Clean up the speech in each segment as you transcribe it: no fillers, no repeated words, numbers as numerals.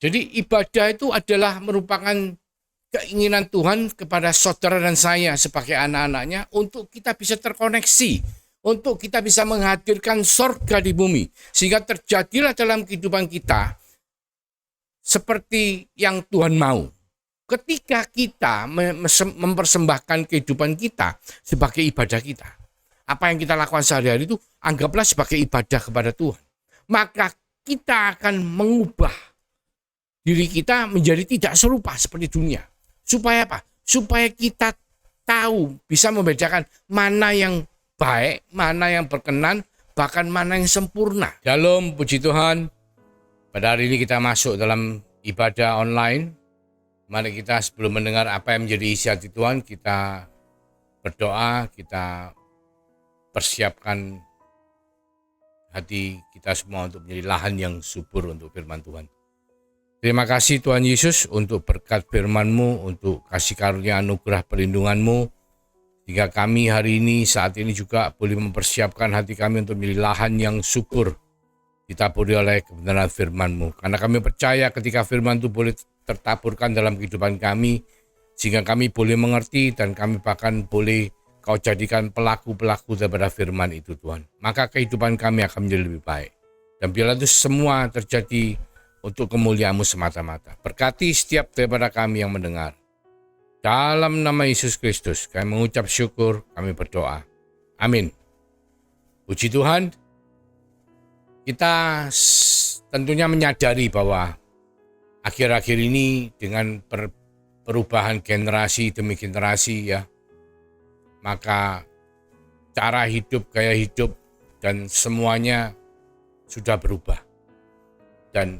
Jadi ibadah itu adalah merupakan keinginan Tuhan kepada saudara dan saya sebagai anak-anaknya untuk kita bisa terkoneksi, untuk kita bisa menghadirkan sorga di bumi. Sehingga terjadilah dalam kehidupan kita seperti yang Tuhan mau. Ketika kita mempersembahkan kehidupan kita sebagai ibadah kita, apa yang kita lakukan sehari-hari itu anggaplah sebagai ibadah kepada Tuhan. Maka kita akan mengubah diri kita menjadi tidak serupa seperti dunia. Supaya apa? Supaya kita tahu, bisa membedakan mana yang baik, mana yang berkenan, bahkan mana yang sempurna. Shalom, puji Tuhan. Pada hari ini kita masuk dalam ibadah online. Mari kita sebelum mendengar apa yang menjadi isi hati Tuhan, kita berdoa, kita persiapkan hati kita semua untuk menjadi lahan yang subur untuk firman Tuhan. Terima kasih Tuhan Yesus untuk berkat firman-Mu, untuk kasih karunia anugerah perlindungan-Mu, sehingga kami hari ini saat ini juga boleh mempersiapkan hati kami untuk menjadi lahan yang subur ditaburi oleh kebenaran firman-Mu. Karena kami percaya ketika firman itu boleh tertaburkan dalam kehidupan kami, sehingga kami boleh mengerti dan kami bahkan boleh Kau jadikan pelaku-pelaku daripada firman itu Tuhan. Maka kehidupan kami akan menjadi lebih baik. Dan biarlah itu semua terjadi untuk kemuliaan-Mu semata-mata. Berkati setiap daripada kami yang mendengar. Dalam nama Yesus Kristus kami mengucap syukur, kami berdoa. Amin. Puji Tuhan. Kita tentunya menyadari bahwa akhir-akhir ini dengan perubahan generasi demi generasi ya, maka cara hidup, gaya hidup, dan semuanya sudah berubah. Dan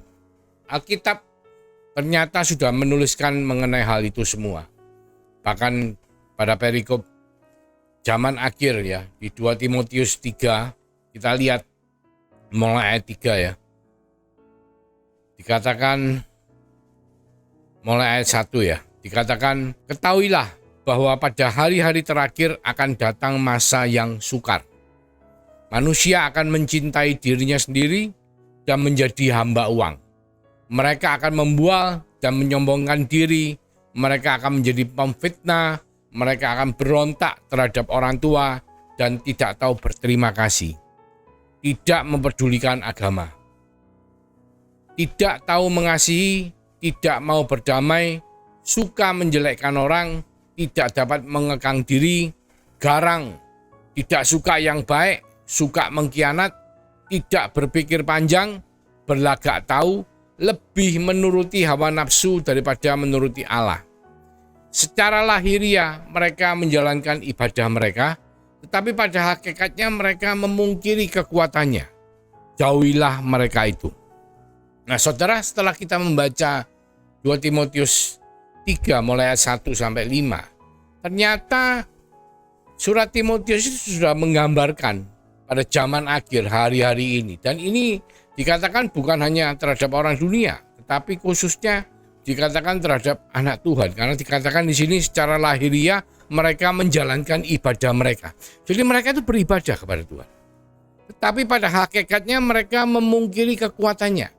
Alkitab ternyata sudah menuliskan mengenai hal itu semua. Bahkan pada perikop zaman akhir ya, di 2 Timotius 3, kita lihat mulai ayat 3 ya. Dikatakan, mulai ayat 1 ya, dikatakan, ketahuilah bahwa pada hari-hari terakhir akan datang masa yang sukar. Manusia akan mencintai dirinya sendiri dan menjadi hamba uang. Mereka akan membual dan menyombongkan diri. Mereka akan menjadi pemfitnah. Mereka akan berontak terhadap orang tua dan tidak tahu berterima kasih. Tidak mempedulikan agama. Tidak tahu mengasihi, tidak mau berdamai, suka menjelekkan orang, tidak dapat mengekang diri, garang, tidak suka yang baik, suka mengkhianat, tidak berpikir panjang, berlagak tahu, lebih menuruti hawa nafsu daripada menuruti Allah. Secara lahiriah mereka menjalankan ibadah mereka, tetapi pada hakikatnya mereka memungkiri kekuatannya. Jauhilah mereka itu. Nah saudara, setelah kita membaca 2 Timotius 3 mulai ayat 1 sampai 5. Ternyata surat Timotius itu sudah menggambarkan pada zaman akhir hari-hari ini. Dan ini dikatakan bukan hanya terhadap orang dunia, tetapi khususnya dikatakan terhadap anak Tuhan. Karena dikatakan di sini secara lahiriah mereka menjalankan ibadah mereka. Jadi mereka itu beribadah kepada Tuhan. Tetapi pada hakikatnya mereka memungkiri kekuatannya.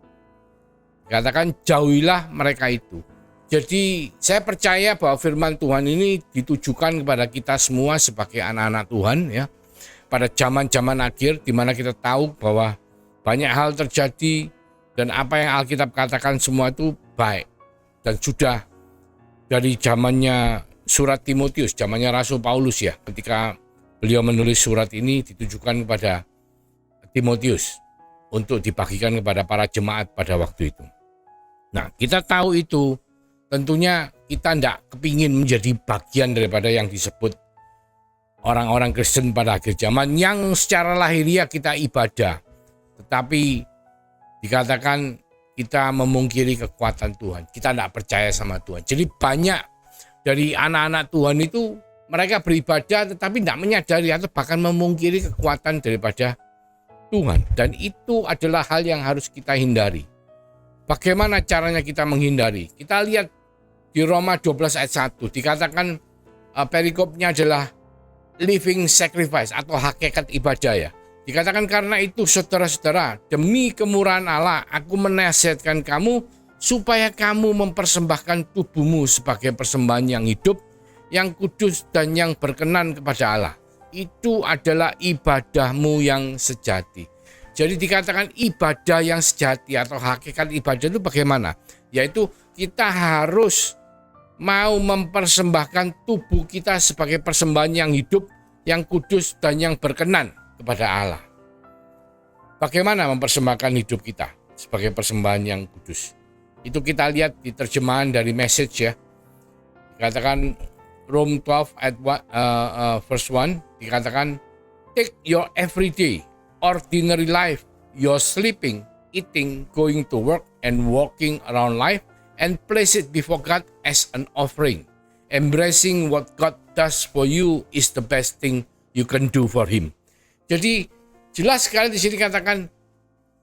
Dikatakan jauhilah mereka itu. Jadi saya percaya bahwa firman Tuhan ini ditujukan kepada kita semua sebagai anak-anak Tuhan ya. Pada zaman-zaman akhir di mana kita tahu bahwa banyak hal terjadi dan apa yang Alkitab katakan semua itu baik. Dan sudah dari zamannya surat Timotius, zamannya Rasul Paulus ya, ketika beliau menulis surat ini ditujukan kepada Timotius untuk dibagikan kepada para jemaat pada waktu itu. Nah, kita tahu itu. Tentunya kita tidak kepingin menjadi bagian daripada yang disebut orang-orang Kristen pada akhir zaman yang secara lahiriah kita ibadah. Tetapi dikatakan kita memungkiri kekuatan Tuhan. Kita tidak percaya sama Tuhan. Jadi banyak dari anak-anak Tuhan itu mereka beribadah tetapi tidak menyadari atau bahkan memungkiri kekuatan daripada Tuhan. Dan itu adalah hal yang harus kita hindari. Bagaimana caranya kita menghindari? Kita lihat di Roma 12 ayat 1 dikatakan perikopnya adalah living sacrifice atau hakikat ibadah ya. Dikatakan karena itu saudara-saudara, demi kemurahan Allah aku menasihatkan kamu supaya kamu mempersembahkan tubuhmu sebagai persembahan yang hidup, yang kudus dan yang berkenan kepada Allah. Itu adalah ibadahmu yang sejati. Jadi dikatakan ibadah yang sejati atau hakikat ibadah itu bagaimana? Yaitu kita harus mau mempersembahkan tubuh kita sebagai persembahan yang hidup, yang kudus dan yang berkenan kepada Allah. Bagaimana mempersembahkan hidup kita sebagai persembahan yang kudus? Itu kita lihat di terjemahan dari Message ya. Dikatakan Rome 12 ayat verse 1 dikatakan, take your everyday ordinary life, your sleeping, eating, going to work and walking around life, and place it before God as an offering. Embracing what God does for you is the best thing you can do for Him. Jadi jelas sekali di sini katakan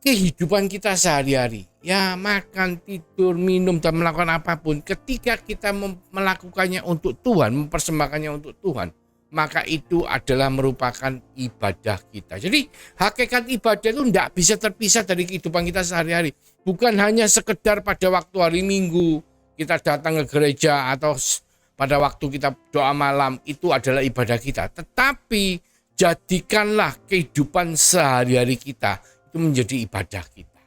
kehidupan kita sehari-hari, ya makan, tidur, minum dan melakukan apapun, ketika kita melakukannya untuk Tuhan, mempersembahkannya untuk Tuhan, maka itu adalah merupakan ibadah kita. Jadi hakikat ibadah itu tidak bisa terpisah dari kehidupan kita sehari-hari. Bukan hanya sekedar pada waktu hari Minggu kita datang ke gereja atau pada waktu kita doa malam, itu adalah ibadah kita. Tetapi jadikanlah kehidupan sehari-hari kita itu menjadi ibadah kita.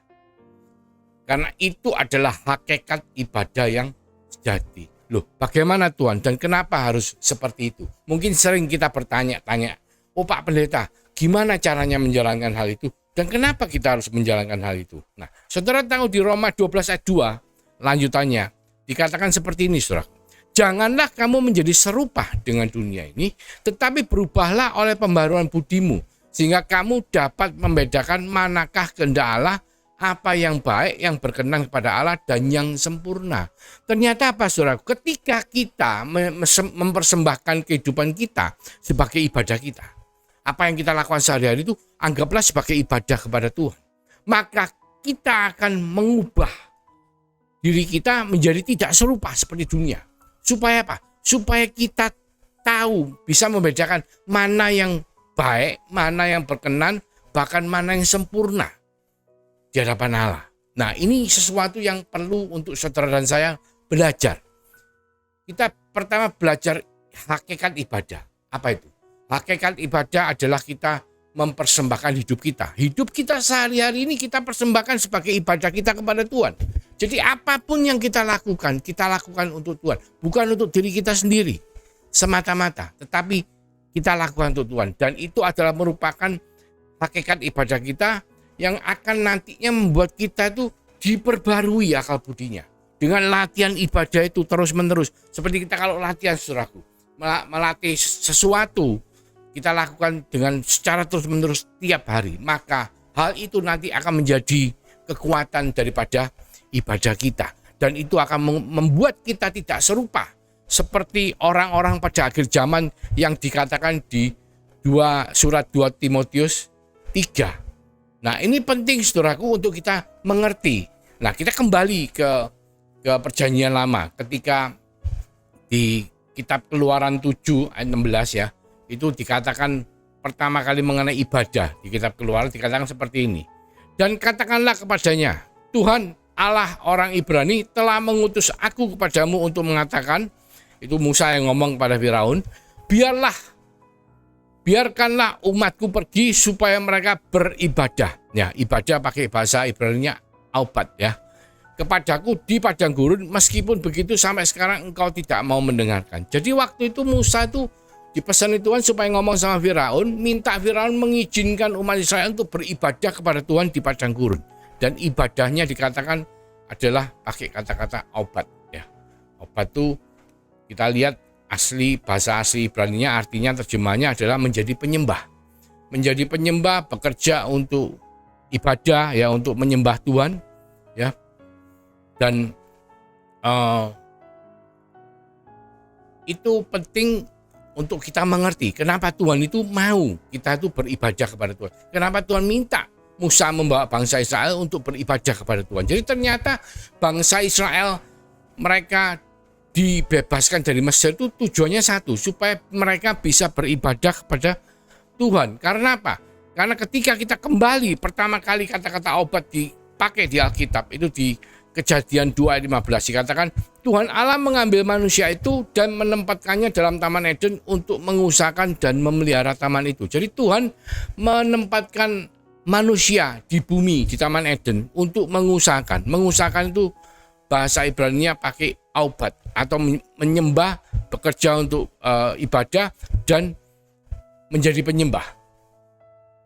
Karena itu adalah hakikat ibadah yang sejati. Loh, bagaimana Tuhan dan kenapa harus seperti itu? Mungkin sering kita bertanya-tanya, oh Pak Pendeta, gimana caranya menjalankan hal itu? Dan kenapa kita harus menjalankan hal itu? Nah, saudara tahu di Roma 12 ayat 2, lanjutannya, dikatakan seperti ini, saudara. Janganlah kamu menjadi serupa dengan dunia ini, tetapi berubahlah oleh pembaruan budimu, sehingga kamu dapat membedakan manakah kehendak Allah, apa yang baik, yang berkenan kepada Allah, dan yang sempurna. Ternyata apa saudara? Ketika kita mempersembahkan kehidupan kita sebagai ibadah kita, apa yang kita lakukan sehari-hari itu anggaplah sebagai ibadah kepada Tuhan. Maka kita akan mengubah diri kita menjadi tidak serupa seperti dunia. Supaya apa? Supaya kita tahu, bisa membedakan mana yang baik, mana yang berkenan, bahkan mana yang sempurna di hadapan Allah. Nah, ini sesuatu yang perlu untuk saudara dan saya belajar. Kita pertama belajar hakikat ibadah. Apa itu? Hakikat ibadah adalah kita mempersembahkan hidup kita. Hidup kita sehari-hari ini kita persembahkan sebagai ibadah kita kepada Tuhan. Jadi apapun yang kita lakukan untuk Tuhan. Bukan untuk diri kita sendiri semata-mata, tetapi kita lakukan untuk Tuhan. Dan itu adalah merupakan hakikat ibadah kita yang akan nantinya membuat kita itu diperbarui akal budinya. Dengan latihan ibadah itu terus-menerus. Seperti kita kalau latihan saudaraku, melatih sesuatu, kita lakukan dengan secara terus-menerus tiap hari. Maka hal itu nanti akan menjadi kekuatan daripada ibadah kita. Dan itu akan membuat kita tidak serupa seperti orang-orang pada akhir zaman yang dikatakan di surat 2 Timotius 3. Nah, ini penting saudaraku untuk kita mengerti. Nah, kita kembali ke perjanjian lama ketika di kitab Keluaran 7 ayat 16 ya. Itu dikatakan pertama kali mengenai ibadah di kitab Keluaran dikatakan seperti ini. Dan katakanlah kepadanya, Tuhan Allah orang Ibrani telah mengutus aku kepadamu untuk mengatakan, itu Musa yang ngomong kepada Firaun, biarkanlah umatku pergi supaya mereka beribadah. Ya, ibadah pakai bahasa Ibrani-nya aubat ya. Kepadaku di padang gurun, meskipun begitu sampai sekarang engkau tidak mau mendengarkan. Jadi waktu itu Musa itu dipesan Tuhan supaya ngomong sama Firaun, minta Firaun mengizinkan umat Israel untuk beribadah kepada Tuhan di padang gurun. Dan ibadahnya dikatakan adalah pakai kata-kata aubat ya. Aubat itu kita lihat bahasa asli Ibrani-nya artinya terjemahnya adalah menjadi penyembah. Menjadi penyembah, bekerja untuk ibadah ya, untuk menyembah Tuhan ya. Dan itu penting untuk kita mengerti kenapa Tuhan itu mau kita itu beribadah kepada Tuhan. Kenapa Tuhan minta Musa membawa bangsa Israel untuk beribadah kepada Tuhan. Jadi ternyata bangsa Israel mereka dibebaskan dari Mesir itu tujuannya satu, supaya mereka bisa beribadah kepada Tuhan. Karena apa? Karena ketika kita kembali, pertama kali kata-kata obat dipakai di Alkitab itu Kejadian 2 ayat 15 dikatakan Tuhan Allah mengambil manusia itu dan menempatkannya dalam Taman Eden untuk mengusahakan dan memelihara taman itu. Jadi Tuhan menempatkan manusia di bumi, di Taman Eden untuk mengusahakan. Mengusahakan itu bahasa Ibrani-nya pakai aubat atau menyembah, bekerja untuk ibadah dan menjadi penyembah.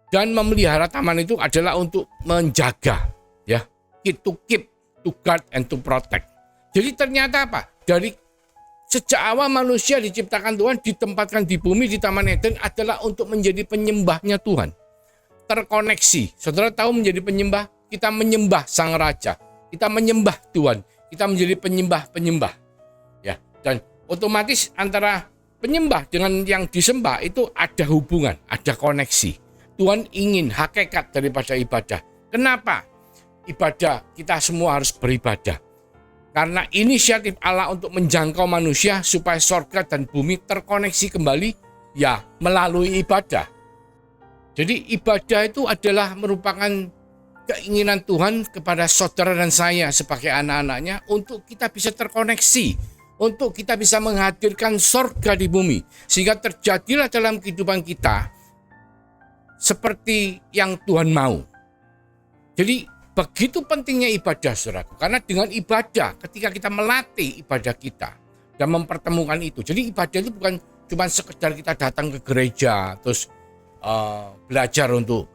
Dan memelihara taman itu adalah untuk menjaga, ya, to keep, to guard and to protect. Jadi ternyata apa? Dari sejak awal manusia diciptakan Tuhan, ditempatkan di bumi di Taman Eden adalah untuk menjadi penyembahnya Tuhan. Terkoneksi. Saudara tahu menjadi penyembah? Kita menyembah Sang Raja. Kita menyembah Tuhan. Kita menjadi penyembah-penyembah. Ya, dan otomatis antara penyembah dengan yang disembah itu ada hubungan, ada koneksi. Tuhan ingin hakikat daripada ibadah. Kenapa? Ibadah, kita semua harus beribadah. Karena inisiatif Allah untuk menjangkau manusia supaya sorga dan bumi terkoneksi kembali, ya melalui ibadah. Jadi ibadah itu adalah merupakan keinginan Tuhan kepada saudara dan saya sebagai anak-anaknya untuk kita bisa terkoneksi, untuk kita bisa menghadirkan sorga di bumi. Sehingga terjadilah dalam kehidupan kita seperti yang Tuhan mau. Jadi begitu pentingnya ibadah, saudaraku. Karena dengan ibadah, ketika kita melatih ibadah kita dan mempertemukan itu. Jadi ibadah itu bukan cuma sekedar kita datang ke gereja terus belajar untuk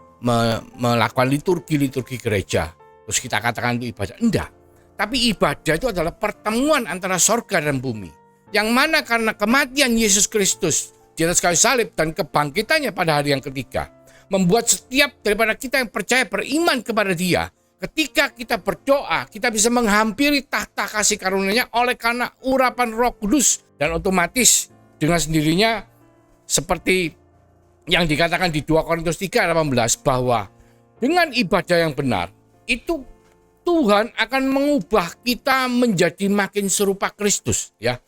melakukan liturgi gereja. Terus kita katakan itu ibadah. Enggak. Tapi ibadah itu adalah pertemuan antara sorga dan bumi. Yang mana karena kematian Yesus Kristus di atas kayu salib dan kebangkitannya pada hari yang ketiga, membuat setiap daripada kita yang percaya beriman kepada Dia, ketika kita berdoa, kita bisa menghampiri tahta kasih karunia-Nya oleh karena urapan Roh Kudus. Dan otomatis dengan sendirinya seperti yang dikatakan di 2 Korintus 3:18 bahwa dengan ibadah yang benar itu Tuhan akan mengubah kita menjadi makin serupa Kristus, ya.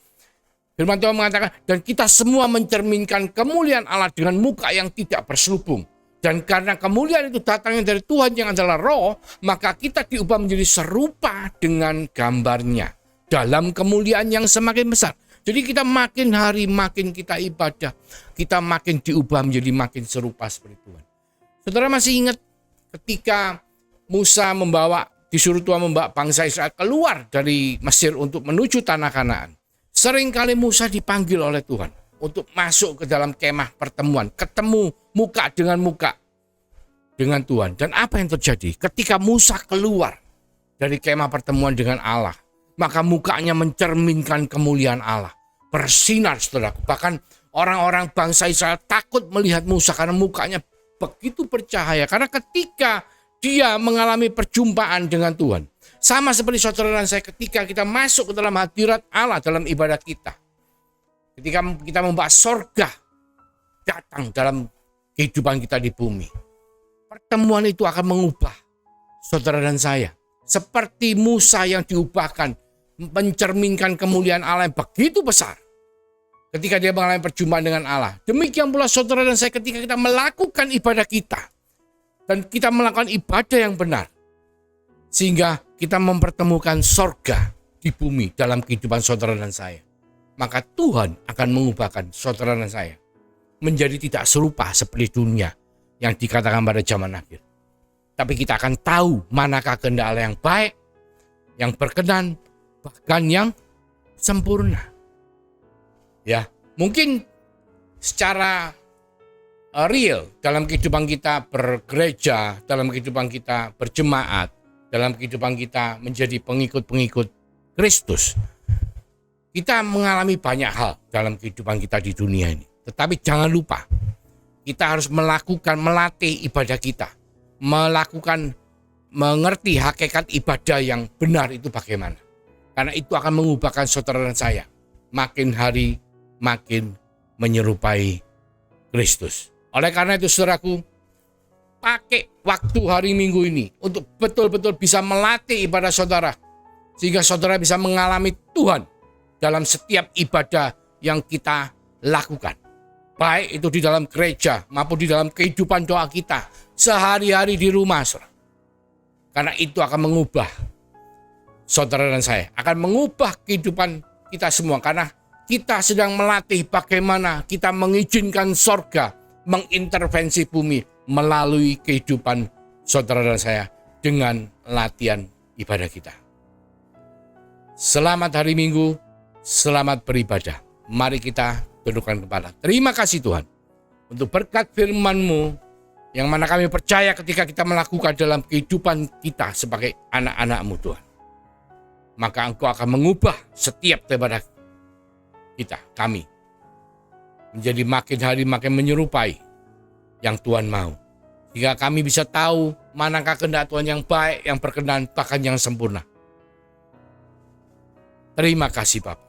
Firman Tuhan mengatakan, dan kita semua mencerminkan kemuliaan Allah dengan muka yang tidak berselubung. Dan karena kemuliaan itu datangnya dari Tuhan yang adalah Roh, maka kita diubah menjadi serupa dengan gambarnya dalam kemuliaan yang semakin besar. Jadi kita makin hari makin kita ibadah, kita makin diubah menjadi makin serupa seperti Tuhan. Saudara masih ingat ketika Musa disuruh Tuhan membawa bangsa Israel keluar dari Mesir untuk menuju tanah Kanaan. Seringkali Musa dipanggil oleh Tuhan untuk masuk ke dalam kemah pertemuan, ketemu muka dengan muka dengan Tuhan. Dan apa yang terjadi? Ketika Musa keluar dari kemah pertemuan dengan Allah, maka mukanya mencerminkan kemuliaan Allah, bersinar, saudaraku. Bahkan orang-orang bangsa Israel takut melihat Musa karena mukanya begitu bercahaya. Karena ketika dia mengalami perjumpaan dengan Tuhan, sama seperti saudara dan saya ketika kita masuk ke dalam hadirat Allah dalam ibadah kita, ketika kita membahas sorga datang dalam kehidupan kita di bumi, pertemuan itu akan mengubah saudara dan saya. Seperti Musa yang diubahkan, mencerminkan kemuliaan Allah yang begitu besar ketika dia mengalami perjumpaan dengan Allah. Demikian pula saudara dan saya ketika kita melakukan ibadah kita dan kita melakukan ibadah yang benar, sehingga kita mempertemukan sorga di bumi dalam kehidupan saudara dan saya, maka Tuhan akan mengubahkan saudara dan saya menjadi tidak serupa seperti dunia yang dikatakan pada zaman akhir. Tapi kita akan tahu manakah kehendak Allah yang baik, yang berkenan, bahkan yang sempurna. Ya, mungkin secara real dalam kehidupan kita bergereja, dalam kehidupan kita berjemaat, dalam kehidupan kita menjadi pengikut-pengikut Kristus, kita mengalami banyak hal dalam kehidupan kita di dunia ini. Tetapi jangan lupa, kita harus melatih ibadah kita, mengerti hakikat ibadah yang benar itu bagaimana. Karena itu akan mengubahkan saudara dan saya makin hari makin menyerupai Kristus. Oleh karena itu saudaraku, pakai waktu hari Minggu ini untuk betul-betul bisa melatih ibadah saudara, sehingga saudara bisa mengalami Tuhan dalam setiap ibadah yang kita lakukan. Baik itu di dalam gereja maupun di dalam kehidupan doa kita sehari-hari di rumah. Saudara. Karena itu akan mengubah saudara dan saya, akan mengubah kehidupan kita semua, karena kita sedang melatih bagaimana kita mengizinkan sorga mengintervensi bumi melalui kehidupan saudara dan saya dengan latihan ibadah kita. Selamat hari Minggu, selamat beribadah. Mari kita tundukkan kepala. Terima kasih Tuhan untuk berkat firman-Mu yang mana kami percaya ketika kita melakukan dalam kehidupan kita sebagai anak-anak-Mu Tuhan. Maka Engkau akan mengubah setiap daripada kita, kami, menjadi makin hari makin menyerupai yang Tuhan mau. Sehingga kami bisa tahu manakah kehendak Tuhan yang baik, yang berkenan, bahkan yang sempurna. Terima kasih Bapa.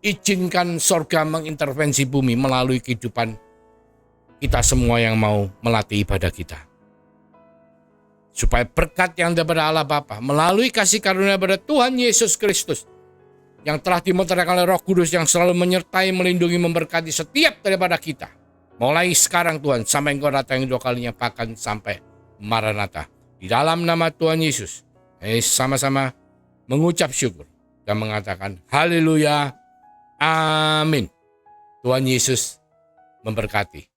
Izinkan sorga mengintervensi bumi melalui kehidupan kita semua yang mau melatih ibadah kita. Supaya berkat yang daripada Allah Bapa melalui kasih karunia daripada Tuhan Yesus Kristus yang telah dimeteraikan oleh Roh Kudus yang selalu menyertai, melindungi, memberkati setiap daripada kita. Mulai sekarang Tuhan, sampai Engkau datang yang 2 kalinya, bahkan sampai Maranatha. Di dalam nama Tuhan Yesus, sama-sama mengucap syukur dan mengatakan haleluya, amin. Tuhan Yesus memberkati.